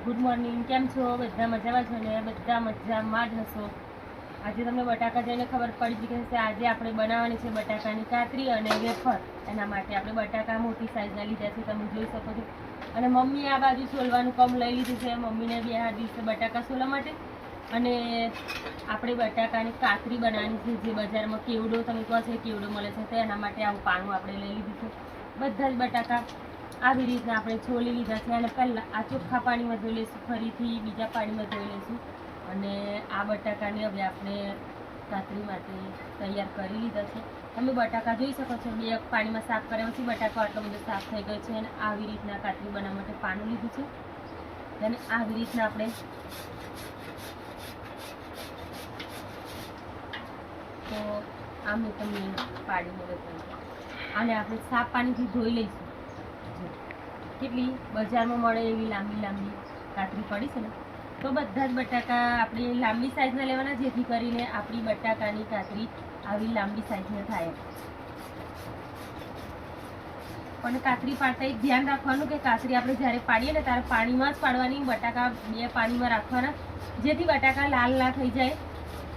Good morning, કેમ છો? બધા મજામાં છો ને? બધા મજામાં જ હશો. આજે તમને બટાકા જોઈને ખબર પડી ગઈ કે આજે આપણે બનાવવાની છે બટાકાની કાતરી અને વેફર. એના માટે આપણે બટાકા મોટી સાઈઝના લીધા છે, તમે જોઈ શકો છો. અને મમ્મીએ આ બાજુ છોલવાનું કામ લઈ લીધું છે. મમ્મીને બે હાથ દિવસે બટાકા છોલવા માટે અને આપણે બટાકાની કાતરી બનાવવાની છે. જે બજારમાં કેવડો તમે કહો છો કેવડો મળે છે, તો એના માટે આવું પાનું આપણે લઈ લીધું છે. બધા જ બટાકા આવી રીતના આપણે છોલી લીધા છે. અને પહેલાં આ ચોખ્ખા પાણીમાં ધોઈ લઈશું, ફરીથી બીજા પાણીમાં ધોઈ લઈશું. અને આ બટાકાને હવે આપણે કાતરી માટે તૈયાર કરી લીધા છે. તમે બટાકા જોઈ શકો છો, બે પાણીમાં સાફ કર્યા પછી બટાકો આટલો બધો સાફ થઈ ગયો છે. અને આવી રીતના કાતરી બનાવવા માટે પાનું લીધું છે. અને આવી રીતના આપણે તો આમ તમને પાડીને બતાવું. અને આપણે સાફ પાણીથી ધોઈ લઈશું. કેટલી બજારમાં મળે એવી લાંબી લાંબી કાતરી પડી છે ને, તો બધા જ બટાકા આપણે લાંબી સાઈઝના લેવાના, જેથી કરીને આપણી બટાકાની કાતરી આવી લાંબી સાઈઝની થાય. પણ કાતરી પાડતા એક ધ્યાન રાખવાનું કે કાતરી આપણે જ્યારે પાડીએ ને ત્યારે પાણીમાં જ પાડવાની, બટાકા બે પાણીમાં રાખવાના, જેથી બટાકા લાલ ના થઈ જાય.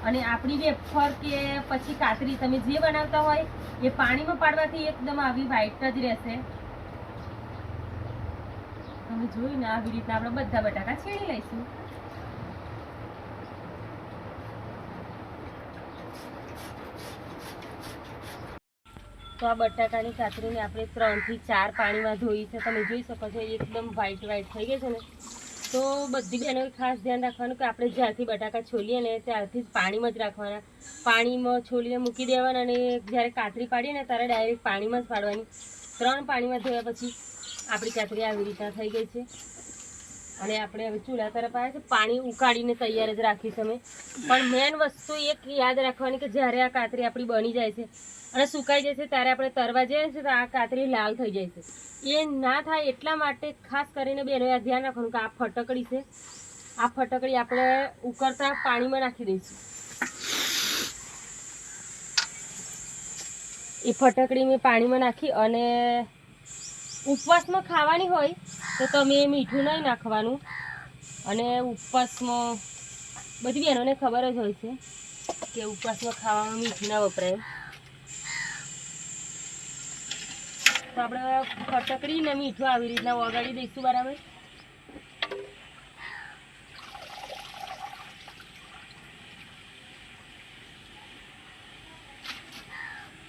અને આપણી વેફર કે પછી કાતરી તમે જે બનાવતા હોય એ પાણીમાં પાડવાથી એકદમ આવી વ્હાઈટ જ રહેશે. તમે જોઈને આવી રીતના આપણે બધા બટાકા છીણી લઈશું. તો આ બટાકાની કાતરીને આપણે 3 થી 4 પાણીમાં ધોઈ છે. તમે જોઈ શકો છો એકદમ વ્હાઈટ વ્હાઈટ થઈ ગઈ છે ને. તો બધી બહેનોએ ખાસ ધ્યાન રાખવાનું કે આપણે જ્યારથી બટાકા છોલીએ ને ત્યારથી જ પાણીમાં જ રાખવાના. પાણીમાં છોલીને મૂકી દેવાના અને જ્યારે કાતરી પાડીએ ને ત્યારે ડાયરેક્ટ પાણીમાં જ પાડવાની. 3 પાણીમાં ધોયા પછી આપણી કાતરી આવી રીતના થઈ ગઈ છે. અને આપણે હવે ચૂલા તરફ આવ્યા છે. પાણી ઉકાળીને તૈયાર જ રાખીશું અમે. પણ મેન વસ્તુ એક યાદ રાખવાની કે જ્યારે આ કાતરી આપણી બની જાય છે અને સુકાઈ જાય છે ત્યારે આપણે તરવા જઈએ છીએ તો આ કાતરી લાલ થઈ જાય છે. એ ના થાય એટલા માટે ખાસ કરીને બેનોએ ધ્યાન રાખવાનું કે આ ફટકડી છે, આ ફટકડી આપણે ઉકળતા પાણીમાં નાખી દઈશું. એ ફટકડી મેં પાણીમાં નાખી અને ઉપવાસમાં ખાવાની હોય તો તમે મીઠું નહીં નાખવાનું. અને ઉપવાસમાં બધી બહેનોને ખબર જ હોય છે કે ઉપવાસમાં ખાવામાં મીઠું ના વપરાય. તો આપણે ફટકડી ને મીઠું આવી રીતના વગાડી દઈશું બરાબર.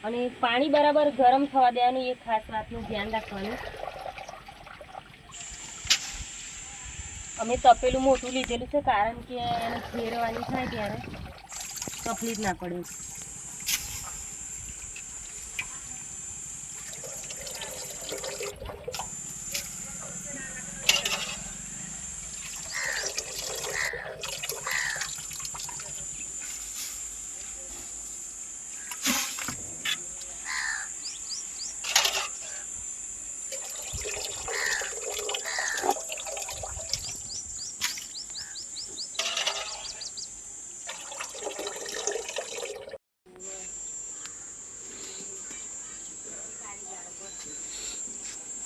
અને પાણી બરાબર ગરમ થવા દેવાનું, એ ખાસ વાતનું ધ્યાન રાખવાનું. અમે તપેલું મોટું લીધેલું છે કારણ કે એને ફેરવાની થાય ત્યારે તકલીફ ના પડે.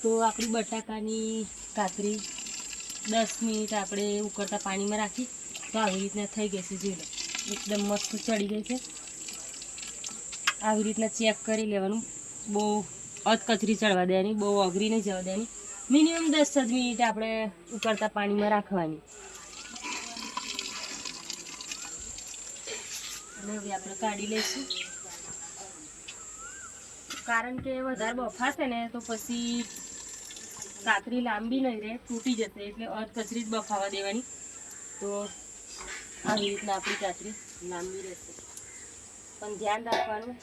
તો આપણી બટાકાની કાતરી 10 મિનિટ આપણે ઉકળતા પાણીમાં રાખી તો આવી રીતના થઈ ગઈ છે. જોઈ લો એકદમ મસ્ત ચડી ગઈ છે. આવી રીતના ચેક કરી લેવાનું, બહુ અધકચરી ચડવા દેવાની, બહુ અઘરી નહીં જવા દેવાની. મિનિમમ 10 જ મિનિટ આપણે ઉકળતા પાણીમાં રાખવાની. અને હવે આપણે કાઢી લઈશું કારણ કે વધારે બફાશે ને તો પછી કાતરી લાંબી નહીં રહે, તૂટી જશે. એટલે અધકચરી જ બફાવા દેવાની. તો આવી રીતના આપણી કાતરી લાંબી રહેશે. પણ ધ્યાન રાખવાનું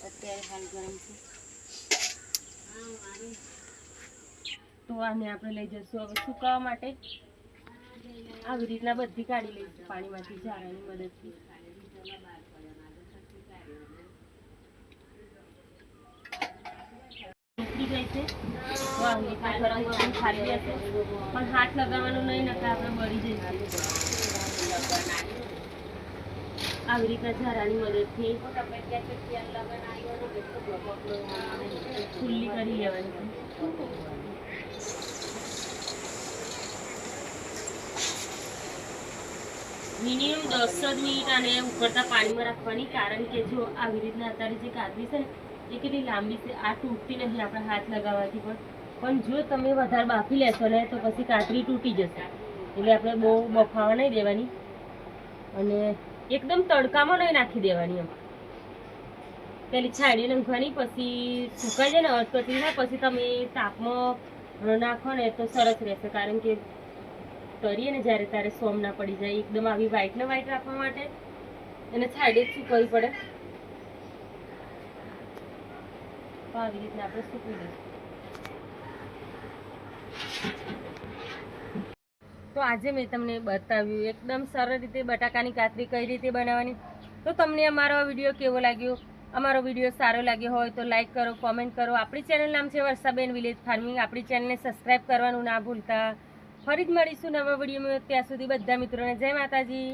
અત્યારે હાલ ગરમ છે. તો આને આપણે લઈ જઈશું હવે સુકાવવા માટે. આવી રીતના બધી કાઢી લઈશું પાણીમાંથી ઝારાની મદદથી. ઉકળી ગઈ છે તો આવી રીતના ગરમ ગરમ ખાલી હશે, પણ હાથ લગાવવાનું નહીં, નકર આપણે બળી જઈશું. આવી રીતના ઝારાની મદદથી ખુલ્લી કરી લેવાની. મિનિમમ 10 જ મિનિટ આને ઉકળતા પાણીમાં રાખવાની, કારણ કે જો આવી રીતના અત્યારે જે કાતરી છે ને એ કેટલી લાંબી છે, આ તૂટતી નથી આપણા હાથ લગાવવાથી પણ જો તમે વધારે બાફી લેશો ને તો પછી કાતરી તૂટી જશે. એટલે આપણે બહુ બફાવા નહીં દેવાની અને એકદમ તડકામાં નહીં નાખી દેવાની. એમ પેલી છાડી નાખવાની, પછી સુકાઈ જાય ને અડકતરી થાય પછી તમે તાપમાં નાખો ને તો સરસ રહેશે, કારણ કે તરીએ ને જ્યારે તારે સોમ ના પડી જાય. એકદમ આવી વ્હાઈટ ને વ્હાઈટ રાખવા માટે એને છાડી જ સૂકવવી પડે. તો આવી રીતના આપણે સૂકવી દઈશું. તો આજે મેં તમને બતાવ્યું એકદમ સરળ રીતે બટાકાની કાતરી કઈ રીતે બનાવવાની. તો તમને અમારો વિડીયો કેવો લાગ્યો? અમારો વિડીયો સારો લાગ્યો હોય તો લાઈક કરો, કોમેન્ટ કરો. આપણી ચેનલ નામ છે વર્ષાબેન વિલેજ ફાર્મિંગ. આપણી ચેનલને સબસ્ક્રાઈબ કરવાનું ના ભૂલતા. ફરી જ મળીશું નવા વિડીયોમાં. ત્યાં સુધી બધા મિત્રોને જય માતાજી.